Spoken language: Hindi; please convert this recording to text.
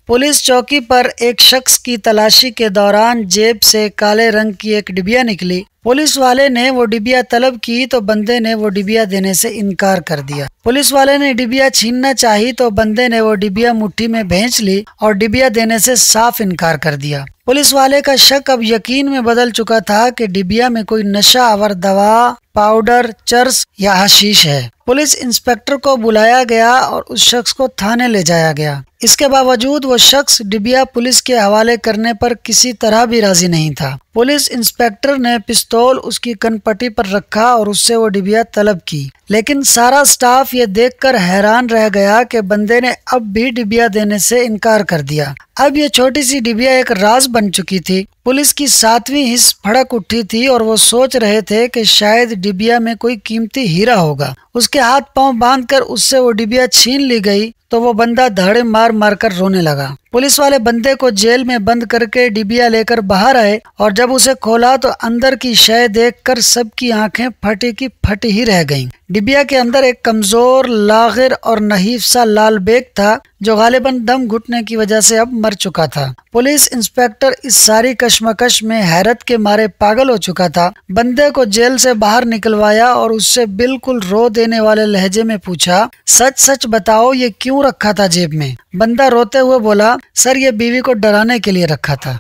पुलिस चौकी पर एक शख्स की तलाशी के दौरान जेब से काले रंग की एक डिबिया निकली। पुलिस वाले ने वो डिबिया तलब की तो बंदे ने वो डिबिया देने से इनकार कर दिया। पुलिस वाले ने डिबिया छीनना चाही तो बंदे ने वो डिबिया मुट्ठी में भेंच ली और डिबिया देने से साफ इनकार कर दिया। पुलिस वाले का शक अब यकीन में बदल चुका था कि डिबिया में कोई नशा आवर दवा, पाउडर, चर्स या हशीश है। पुलिस इंस्पेक्टर को बुलाया गया और उस शख्स को थाने ले जाया गया। इसके बावजूद वो शख्स डिबिया पुलिस के हवाले करने पर किसी तरह भी राजी नहीं था। पुलिस इंस्पेक्टर ने पिस्तौल उसकी कनपट्टी पर रखा और उससे वो डिबिया तलब की, लेकिन सारा स्टाफ ये देखकर हैरान रह गया कि बंदे ने अब भी डिबिया देने से इनकार कर दिया। अब ये छोटी सी डिबिया एक राज बन चुकी थी। पुलिस की 7वीं हिस्स फड़क उठी थी और वो सोच रहे थे कि शायद डिबिया में कोई कीमती हीरा होगा। उसके हाथ पांव बांधकर उससे वो डिबिया छीन ली गई तो वो बंदा धड़े मार मार कर रोने लगा। पुलिस वाले बंदे को जेल में बंद करके डिबिया लेकर बाहर आए और जब उसे खोला तो अंदर की शय देखकर सबकी आंखें फटी की फटी ही रह गईं। डिबिया के अंदर एक कमजोर, लागिर और नहीफ सा लाल बेग था जो गालिबन दम घुटने की वजह से अब मर चुका था। पुलिस इंस्पेक्टर इस सारी कश्मकश में हैरत के मारे पागल हो चुका था। बंदे को जेल से बाहर निकलवाया और उससे बिल्कुल रो देने वाले लहजे में पूछा, सच सच बताओ ये क्यों रखा था जेब में? बंदा रोते हुए बोला, सर ये बीवी को डराने के लिए रखा था।